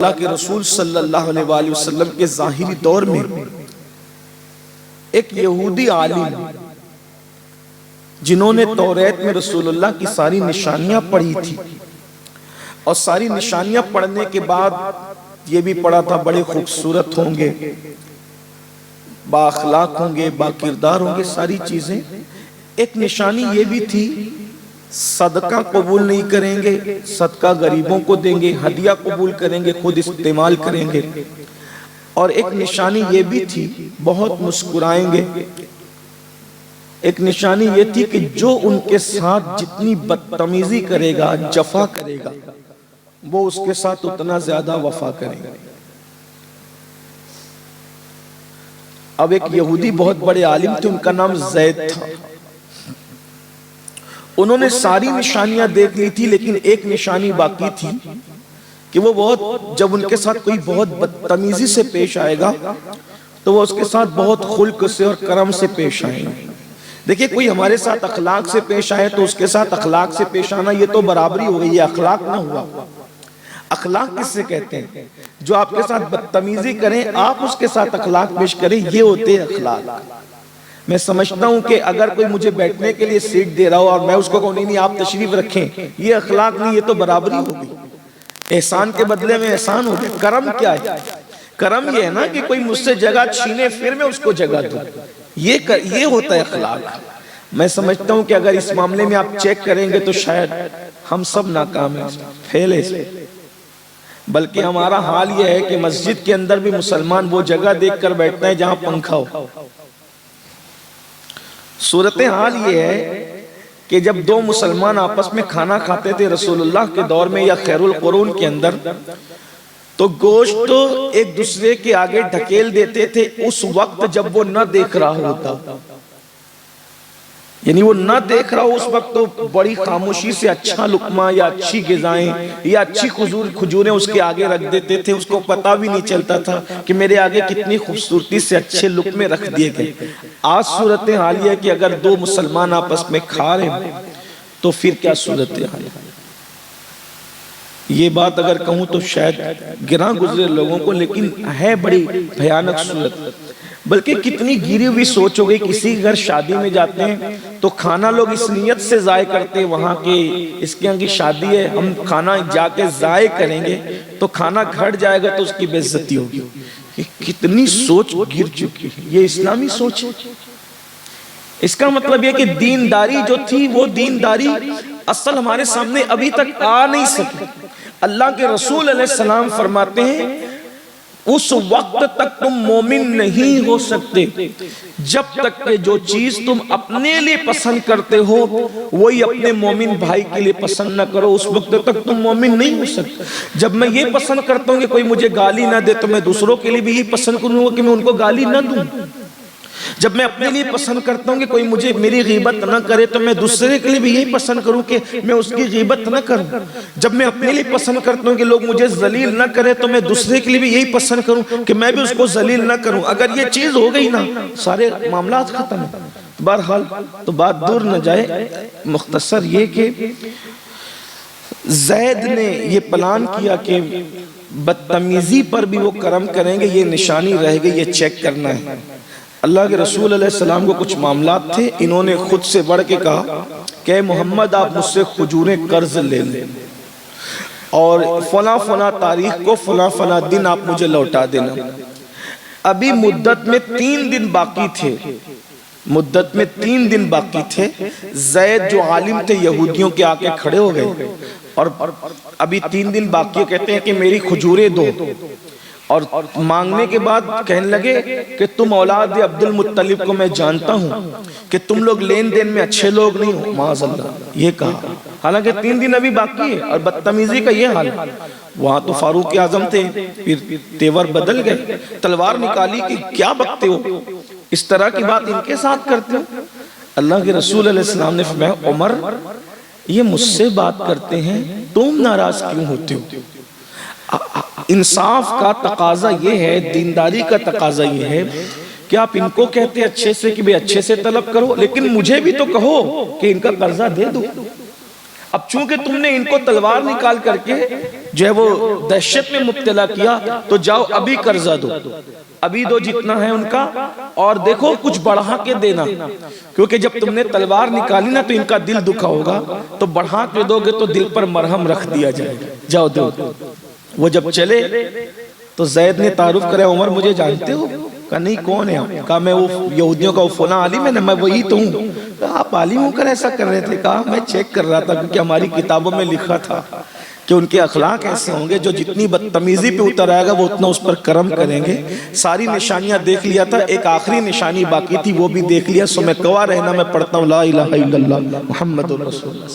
اللہ کے رسول صلی اللہ علیہ وآلہ وسلم کے ظاہری دور میں ایک یہودی عالم جنہوں نے توریت میں رسول اللہ کی ساری نشانیاں پڑھی تھی اور ساری نشانیاں پڑھنے کے بعد یہ بھی پڑھا تھا بڑے خوبصورت ہوں گے، با اخلاق ہوں گے، با کردار ہوں گے، ساری چیزیں. ایک نشانی یہ بھی تھی صدقہ قبول نہیں کریں گے، صدقہ غریبوں کو دیں گے، ہدیہ قبول کریں گے، خود استعمال کریں گے. اور ایک نشانی یہ بھی تھی بہت مسکرائیں گے. ایک نشانی یہ تھی کہ جو ان کے ساتھ جتنی بدتمیزی کرے گا، جفا کرے گا، وہ اس کے ساتھ اتنا زیادہ وفا کرے گا. اب ایک یہودی بہت بڑے عالم تھے، ان کا نام زید تھا. انہوں نے ساری نشانیاں دیکھ لی تھی، لیکن ایک نشانی باقی تھی کہ وہ جب ان کے ساتھ کوئی بہت بدتمیزی سے پیش آئے گا تو وہ اس کے ساتھ بہت خلق سے اور کرم سے پیش آئیں گے. دیکھیں کوئی ہمارے ساتھ اخلاق سے پیش آئے تو اس کے ساتھ اخلاق سے پیش آنا یہ تو برابری ہو گئی، یہ اخلاق نہ ہوا. اخلاق کس سے کہتے ہیں؟ جو آپ کے ساتھ بدتمیزی کریں آپ اس کے ساتھ اخلاق پیش کریں، یہ ہوتے ہیں اخلاق. میں سمجھتا ہوں کہ اگر کوئی مجھے بیٹھنے کے لیے سیٹ دے رہا ہو اور میں اس کو کہوں نہیں آپ تشریف رکھیں، یہ اخلاق نہیں، یہ تو برابری ہوگی. احسان کے بدلے میں احسان ہو گیا. کرم کیا ہے؟ کرم یہ ہے نا کہ کوئی مجھ سے جگہ چھینے پھر میں اس کو جگہ دوں، یہ ہوتا ہے اخلاق. میں سمجھتا ہوں کہ اگر اس معاملے میں آپ چیک کریں گے تو شاید ہم سب ناکام ہیں، پھیلے سے. بلکہ ہمارا حال یہ ہے کہ مسجد کے اندر بھی مسلمان وہ جگہ دیکھ کر بیٹھتا ہے جہاں پنکھا ہو. صورتحال یہ ہے کہ جب دو مسلمان آپس میں کھانا کھاتے تھے رسول اللہ کے دور میں یا خیر القرون کے اندر، تو گوشت ایک دوسرے کے آگے ڈھکیل دیتے تھے اس وقت جب وہ نہ دیکھ رہا ہوتا. یعنی وہ نہ دیکھ رہا ہو اس وقت تو بڑی خاموشی سے اچھا لقمہ یا اچھی غذائیں یا اچھی کھجوریں اس کے آگے رکھ دیتے تھے. اس کو پتہ بھی نہیں چلتا تھا کہ میرے آگے کتنی خوبصورتی سے اچھے لقمے رکھ دیے گئے. آج صورتحال یہ ہے کہ اگر دو مسلمان آپس میں کھا رہے ہیں تو پھر کیا صورتحال ہے؟ یہ بات اگر کہوں تو شاید گراں گزرے لوگوں کو، لیکن ہے بڑی بھیانک صورت. بلکہ کتنی گری ہوئی سوچ ہو گئی. کسی گھر شادی میں جاتے ہیں تو کھانا لوگ اس نیت سے ضائع کرتے ہیں وہاں کے اس کے یہاں کی شادی ہے، ہم کھانا جا کے ضائع کریں گے تو کھانا گھٹ جائے گا تو اس کی بے عزتی ہوگی. کتنی سوچ گر چکی ہے. یہ اسلامی سوچ ہے. اس کا مطلب یہ کہ دینداری جو تھی وہ دینداری اصل ہمارے سامنے ابھی تک آ نہیں سکی. اللہ کے رسول علیہ السلام فرماتے ہیں اس وقت تک تم مومن نہیں ہو سکتے جب تک کہ جو چیز تم اپنے لیے پسند کرتے ہو وہی اپنے مومن بھائی کے لیے پسند نہ کرو. اس وقت تک تم مومن نہیں ہو سکتے. جب میں یہ پسند کرتا ہوں کہ کوئی مجھے گالی نہ دے تو میں دوسروں کے لیے بھی یہ پسند کروں گا کہ میں ان کو گالی نہ دوں. جب میں اپنے لیے پسند کرتا ہوں کہ کوئی مجھے میری غیبت نہ کرے تو میں دوسرے کے لیے بھی یہی پسند کروں کہ میں اس کی غیبت نہ کروں. جب میں اپنے لیے پسند کرتا ہوں کہ لوگ مجھے ذلیل نہ کرے تو میں دوسرے کے لیے بھی یہی پسند کروں کہ میں بھی اس کو ذلیل نہ کروں. اگر یہ چیز ہو گئی نا سارے معاملات ختم ہیں. بہرحال تو بات دور نہ جائے، مختصر یہ کہ زید نے یہ پلان کیا کہ بدتمیزی پر بھی وہ کرم کریں گے. یہ نشانی رہ گئی، یہ چیک کرنا ہے. اللہ کے رسول علیہ السلام کو کچھ معاملات تھے. انہوں نے خود سے بڑھ کے کہا کہ محمد آپ مجھ سے کھجوریں قرض لے لیں اور فلاں فلاں تاریخ کو فلاں فلاں دن آپ مجھے لوٹا دینا. ابھی مدت میں 3 دن باقی تھے. مدت میں 3 دن باقی تھے. زید جو عالم تھے یہودیوں کے آکے کھڑے ہو گئے اور ابھی 3 دن باقی کہتے ہیں کہ میری کھجوریں دو. اور مانگنے کے بعد کہنے لگے کہ تم اولاد عبد المطلب کو میں جانتا ہوں کہ تم لوگ لین دین میں اچھے لوگ نہیں ہو. معاذ اللہ یہ کہا. حالانکہ 3 دن ابھی باقی ہے اور بدتمیزی کا یہ حال. وہاں تو فاروق اعظم تھے، پھر تیور بدل گئے، تلوار نکالی کہ کیا بکتے ہو، اس طرح کی بات ان کے ساتھ کرتے ہو. اللہ کے رسول علیہ السلام نے فرمایا عمر یہ مجھ سے بات کرتے ہیں، تم ناراض کیوں ہوتے ہو؟ انصاف کا تقاضا یہ ہے، دینداری کا تقاضا یہ ہے کہ آپ ان کو کہتے اچھے سے کہ بھی اچھے سے طلب کرو، لیکن مجھے بھی تو کہو کہ ان کا قرضہ دے دو. اب چونکہ تم نے ان کو تلوار نکال کر کے جو ہے وہ دہشت میں مبتلا کیا، تو جاؤ ابھی قرضہ دو، ابھی دو جتنا ہے ان کا، اور دیکھو کچھ بڑھا کے دینا، کیونکہ جب تم نے تلوار نکالی نا تو ان کا دل دکھا ہوگا، تو بڑھا کے دو گے تو دل پر مرہم رکھ دیا جائے گا، جاؤ دو۔ وہ جب چلے تو زید نے تعارف کرے، عمر مجھے جانتے ہو؟ کہا نہیں، کون ہے آپ؟ کہا میں وہ یہودیوں کا وہ فلاں عالم ہے نا، میں وہی تو ہوں۔ کہا آپ عالم ہو کر ایسا کر رہے تھے؟ کہا میں چیک کر رہا تھا، کیونکہ ہماری کتابوں میں لکھا تھا کہ ان کے اخلاق ایسے ہوں گے، جو جتنی بدتمیزی پہ اتر آئے گا وہ اتنا اس پر کرم کریں گے۔ ساری نشانیاں دیکھ لیا تھا، ایک آخری نشانی باقی تھی، وہ بھی دیکھ لیا، سو میں گواہ رہنا، میں پڑھتا ہوں لا الہ الا اللہ محمد رسول اللہ۔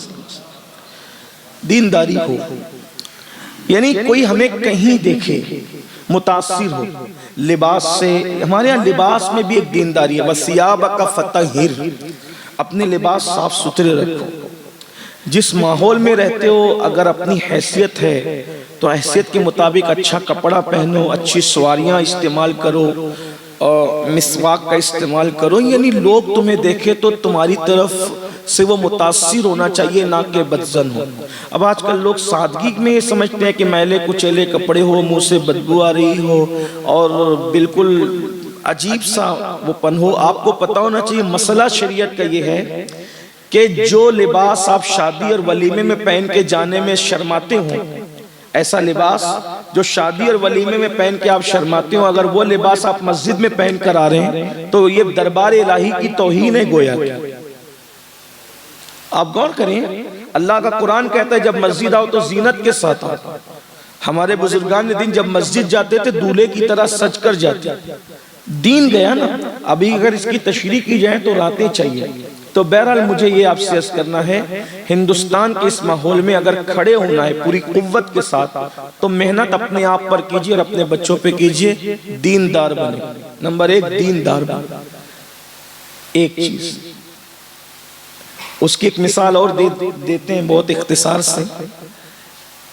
دینداری ہو، یعنی کوئی ہمیں کہیں دیکھے متاثر ہو لباس سے۔ ہمارے ہاں لباس میں بھی ایک دینداری ہے، وَثِيَابَكَ فَطَهِّرْ، اپنے لباس صاف ستھرے رکھو۔ جس ماحول میں رہتے ہو اگر اپنی حیثیت ہے تو حیثیت کے مطابق اچھا کپڑا پہنو، اچھی سواریاں استعمال کرو، اور مسواک کا استعمال کرو، یعنی لوگ تمہیں دیکھے تو تمہاری طرف سے وہ متاثر ہونا چاہیے، نہ کہ بدزن ہو۔ اب آج کل لوگ سادگی میں یہ سمجھتے ہیں کہ میلے کچیلے کپڑے ہو، منہ سے بدبو آ رہی ہو، اور بالکل عجیب سا وہ پن ہو۔ آپ کو پتہ ہونا چاہیے مسئلہ شریعت کا یہ ہے کہ جو لباس آپ شادی اور ولیمے میں پہن کے جانے میں شرماتے ہوں، ایسا لباس جو شادی اور ولیمے میں پہن کے آپ شرماتے ہوں، اگر وہ لباس آپ مسجد میں پہن کر آ رہے ہیں تو یہ دربار الہی کی توہین ہے گویا۔ آپ غور کریں، اللہ کا قرآن کہتا ہے جب مسجد آؤ تو زینت کے ساتھ آؤ۔ ہمارے بزرگان دین جب مسجد جاتے تھے دولہے کی طرح سج کر جاتے۔ دین گیا نا، ابھی اگر اس کی تشریح کی جائے تو راتیں چاہیے۔ تو بہرحال مجھے یہ آپ سے عرض کرنا ہے، ہندوستان کے اس ماحول میں اگر کھڑے ہونا ہے پوری قوت کے ساتھ تو محنت اپنے آپ پر کیجئے اور اپنے بچوں پہ کیجئے، دیندار بنے۔ نمبر ایک، دیندار بنے۔ ایک چیز اس کی ایک مثال اور دیتے ہیں بہت اختصار سے،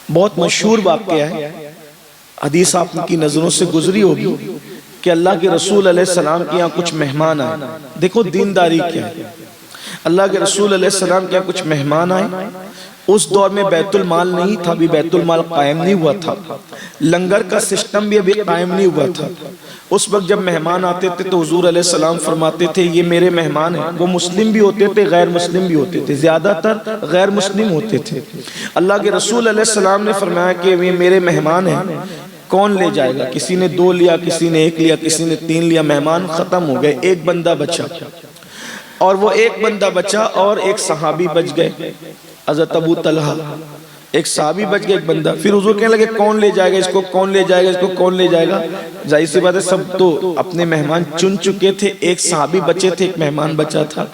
بہت مشہور واقعہ ہے، حدیث آپ کی نظروں سے گزری ہوگی کہ اللہ کے رسول علیہ السلام کے یہاں کچھ مہمان آئے۔ دیکھو دینداری کیا ہے، اللہ کے رسول علیہ السلام کے یہاں کچھ مہمان آئے۔ اس دور میں بیت المال نہیں تھا، ابھی بیت المال قائم نہیں ہوا تھا، لنگر کا سسٹم بھی ابھی قائم نہیں ہوا تھا۔ اس وقت جب مہمان آتے تھے تو حضور علیہ السلام فرماتے تھے یہ میرے مہمان ہیں۔ وہ مسلم بھی ہوتے تھے، غیر مسلم بھی ہوتے تھے، زیادہ تر غیر مسلم ہوتے تھے۔ اللہ کے رسول علیہ السلام نے فرمایا کہ یہ میرے مہمان ہیں، کون لے جائے گا؟ کسی نے 2 لیا، کسی نے 1 لیا، کسی نے 3 لیا، مہمان ختم ہو گئے، ایک بندہ بچا، اور وہ ایک بندہ بچا اور ایک صحابی بچ گئے، حضرت ابو طلحہ، ایک صحابی بچ گئے، ایک بندہ۔ پھر حضور کہنے لگے کون لے جائے گا اس کو، کون لے جائے گا اس کو، کون لے جائے گا؟ ظاہر سی بات ہے سب تو اپنے مہمان چن چکے تھے، ایک صحابی بچے تھے، ایک مہمان بچا تھا،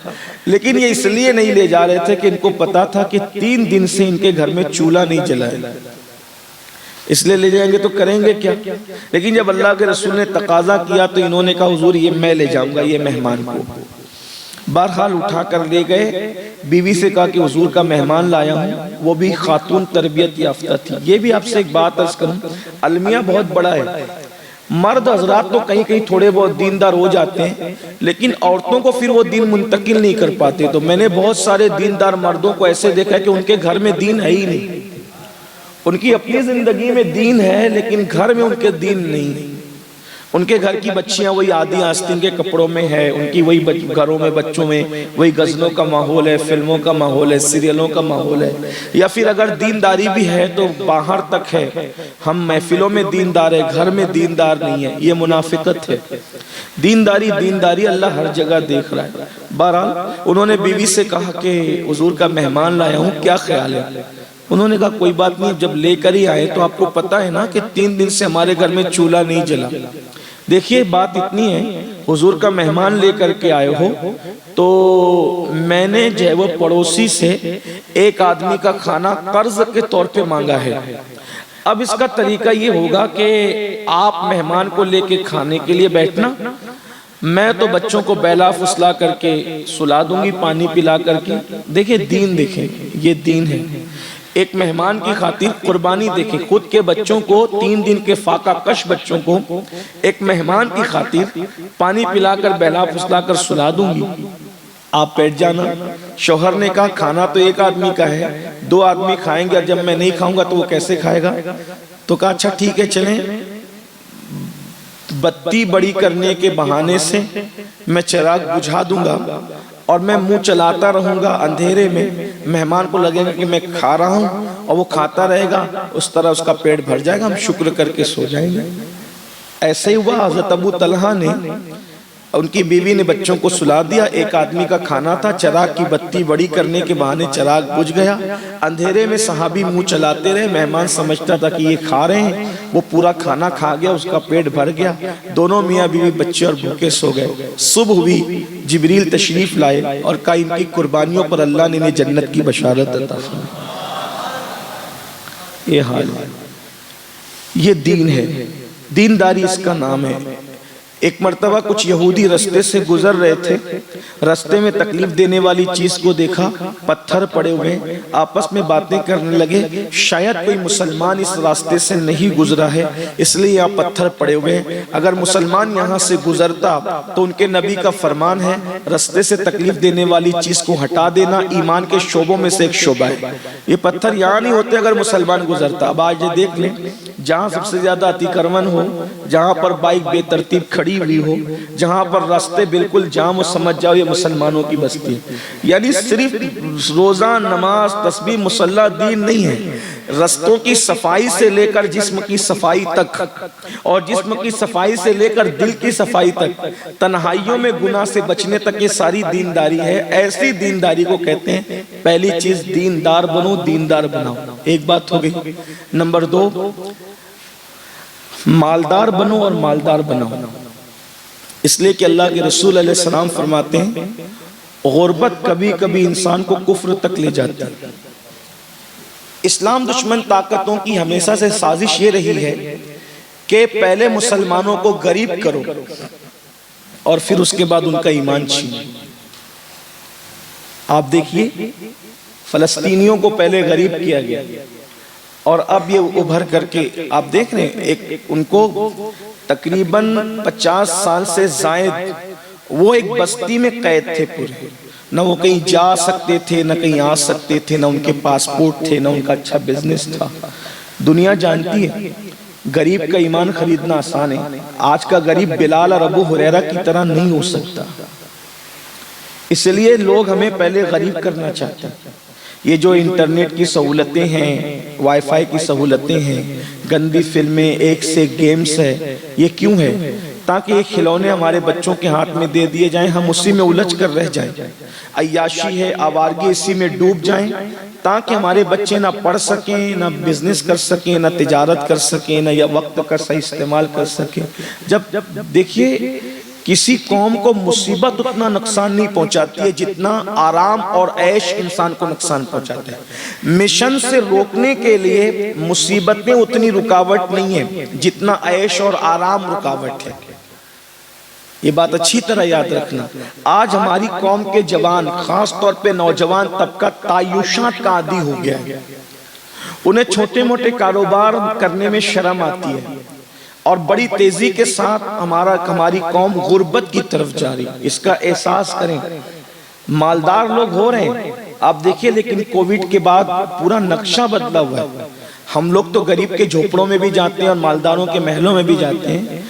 لیکن یہ اس لیے نہیں لے جا رہے تھے کہ ان کو پتا تھا کہ 3 دن سے ان کے گھر میں چولہا نہیں جلا ہے، اس لیے لے جائیں گے تو کریں گے کیا؟ لیکن جب اللہ کے رسول نے تقاضا کیا تو انہوں نے کہا حضور یہ میں لے جاؤں گا یہ مہمان کو۔ بہرحال اٹھا کر لے گئے، بیوی سے کہا کہ حضور کا مہمان لایا ہوں، وہ بھی خاتون تربیت یافتہ تھی۔ یہ بھی آپ سے ایک بات عرض کروں، المیہ بہت بڑا ہے، مرد حضرات تو کہیں کہیں تھوڑے بہت دیندار ہو جاتے ہیں، لیکن عورتوں کو پھر وہ دین منتقل نہیں کر پاتے۔ تو میں نے بہت سارے دیندار مردوں کو ایسے دیکھا ہے کہ ان کے گھر میں دین ہے ہی نہیں، ان کی اپنی زندگی میں دین ہے لیکن گھر میں ان کے دین نہیں۔ ان کے گھر کی بچیاں وہی آدھی آستین کے کپڑوں میں ہے، ان کی وہی گھروں میں بچوں میں وہی غزلوں کا ماحول ہے، فلموں کا ماحول ہے، سیریلوں کا ماحول ہے، یا پھر اگر دینداری بھی ہے تو باہر تک ہے، ہم محفلوں میں دیندار ہے، گھر میں دیندار نہیں ہے، یہ منافقت ہے۔ دینداری اللہ ہر جگہ دیکھ رہا ہے۔ بہرحال انہوں نے بیوی سے کہا کہ حضور کا مہمان لایا ہوں، کیا خیال ہے؟ انہوں نے کہا کوئی بات نہیں، جب لے کر ہی آئے تو آپ کو پتہ ہے نا کہ 3 دن سے ہمارے گھر میں چولہا نہیں جلا۔ دیکھیے بات اتنی ہے، حضور کا مہمان لے کر کے آئے ہو تو میں نے جو ہے وہ پڑوسی سے ایک آدمی کا کھانا قرض کے طور پہ مانگا ہے۔ اب اس کا طریقہ یہ ہوگا کہ آپ مہمان کو لے کے کھانے کے لیے بیٹھنا، میں تو بچوں کو بیلا فسلا کر کے سلا دوں گی، پانی پلا کر کے۔ دیکھیں دین، دیکھیں یہ دین ہے، ایک مہمان کی خاطر قربانی دیکھیں، خود کے بچوں کو 3 دن کے فاقہ کش بچوں کو ایک مہمان کی خاطر پانی پلا کر بیلا پھسلا کر سلا دوں گی، آپ بیٹھ جانا. شوہر نے کہا کھانا تو ایک آدمی کا ہے, 2 آدمی کھائیں گے, اور جب میں نہیں کھاؤں گا تو وہ کیسے کھائے گا؟ تو کہا اچھا ٹھیک ہے چلیں, بتی بڑی کرنے کے بہانے سے میں چراغ بجھا دوں گا اور میں منہ چلاتا رہوں گا اندھیرے میں, مہمان کو لگے گا کہ میں کھا رہا ہوں اور وہ کھاتا رہے گا, اس طرح اس کا پیٹ بھر جائے گا, ہم شکر کر کے سو جائیں گے. ایسے ہی ہوا. حضرت ابو طلحہ نے, ان کی بیوی نے بچوں کو سلا دیا, ایک آدمی کا کھانا تھا, چراغ کی بتی بڑی کرنے کے بہانے چراغ بجھ گیا, اندھیرے میں صحابی منہ چلاتے رہے, مہمان سمجھتا تھا کہ یہ کھا رہے ہیں, وہ پورا کھانا کھا گیا, اس کا پیٹ بھر گیا, دونوں میاں بیوی بچے اور بھوکے سو گئے. صبح ہوئی, جبریل تشریف لائے اور کہا ان کی قربانیوں پر اللہ نے انہیں جنت کی بشارت عطا فرمائی. یہ حال ہے, یہ دین ہے, دینداری اس کا نام ہے. ایک مرتبہ کچھ یہودی رستے سے گزر رہے تھے, رستے میں تکلیف دینے والی چیز کو دیکھا, پتھر پڑے ہوئے, آپس میں باتیں کرنے لگے, شاید کوئی مسلمان اس راستے سے نہیں گزرا ہے اس لیے یہاں پتھر پڑے ہوئے, اگر مسلمان یہاں سے گزرتا تو ان کے نبی کا فرمان ہے رستے سے تکلیف دینے والی چیز کو ہٹا دینا ایمان کے شعبوں میں سے ایک شعبہ ہے. یہ پتھر یہاں نہیں ہوتے اگر مسلمان گزرتا. اب آج یہ دیکھ لیں, جہاں سب سے زیادہ اتی کرون ہو, جہاں پر بائک بے ترتیب کھڑی ہوئی ہو, جہاں پر راستے بالکل جام ہو, سمجھ جاؤ یہ مسلمانوں کی بستی. یعنی صرف روزہ, نماز, تسبیح, مصلی دین نہیں ہے, رستوں کی صفائی سے لے کر جسم کی صفائی تک, اور جسم کی صفائی سے لے کر دل کی صفائی تک, تنہائیوں میں گناہ سے بچنے تک, یہ ساری دینداری ہے. ایسی دینداری کو کہتے ہیں پہلی چیز دیندار بنو, دیندار بناؤ. ایک بات ہو گئی. نمبر 2, مالدار بنو اور مالدار بناؤ. اس لیے کہ اللہ کے رسول علیہ السلام فرماتے ہیں غربت کبھی کبھی انسان کو کفر تک لے جاتی ہے. اسلام دشمن طاقتوں کی ہمیشہ سے سازش یہ رہی ہے کہ پہلے مسلمانوں کو غریب کرو اور پھر اس کے بعد ان کا ایمان چھینو. آپ دیکھیے فلسطینیوں کو پہلے غریب کیا گیا اور اب یہ ابھر کر کے آپ دیکھ رہے ہیں, ایک ان کو تقریباً 50 سال سے زائد وہ ایک بستی میں قید تھے پورے, نہ وہ کہیں جا سکتے تھے, نہ کہیں آ سکتے تھے, نہ ان کے پاسپورٹ تھے, نہ ان کا اچھا بزنس تھا. دنیا جانتی ہے غریب کا ایمان خریدنا آسان ہے. آج کا غریب بلال اور ابو ہریرہ کی طرح نہیں ہو سکتا, اس لیے لوگ ہمیں پہلے غریب کرنا چاہتے ہیں. یہ جو انٹرنیٹ کی سہولتیں ہیں, وائی فائی کی سہولتیں ہیں, گندی فلمیں, ایک سے گیمز ہے, یہ کیوں ہے؟ تاکہ یہ کھلونے ہمارے بچوں کے ہاتھ میں دے دیے جائیں, ہم اسی میں الجھ کر رہ جائیں. عیاشی ہے, آوارگی, اسی میں ڈوب جائیں تاکہ ہمارے بچے نہ پڑھ سکیں, نہ بزنس کر سکیں, نہ تجارت کر سکیں, نہ یہ وقت کا صحیح استعمال کر سکیں. جب دیکھیے کسی قوم کو مصیبت اتنا نقصان نہیں پہنچاتی ہے جتنا آرام اور عیش انسان کو نقصان پہنچاتے ہیں. مشن سے روکنے کے لیے مصیبتیں اتنی رکاوٹ نہیں ہیں جتنا عیش اور آرام رکاوٹ ہے. یہ بات اچھی طرح یاد رکھنا. آج ہماری قوم کے جوان, خاص طور پہ نوجوان طبقہ تعیشات کا عادی ہو گیا ہے. انہیں چھوٹے موٹے کاروبار کرنے میں شرم آتی ہے اور بڑی تیزی کے ساتھ ہماری قوم غربت کی طرف جا رہی ہے. اس کا احساس کریں. مالدار لوگ ہو رہے ہیں آپ دیکھیے, لیکن کووڈ کے بعد پورا نقشہ بدلا ہوا ہے. ہم لوگ تو غریب کے جھوپڑوں میں بھی جاتے ہیں اور مالداروں کے محلوں میں بھی جاتے ہیں,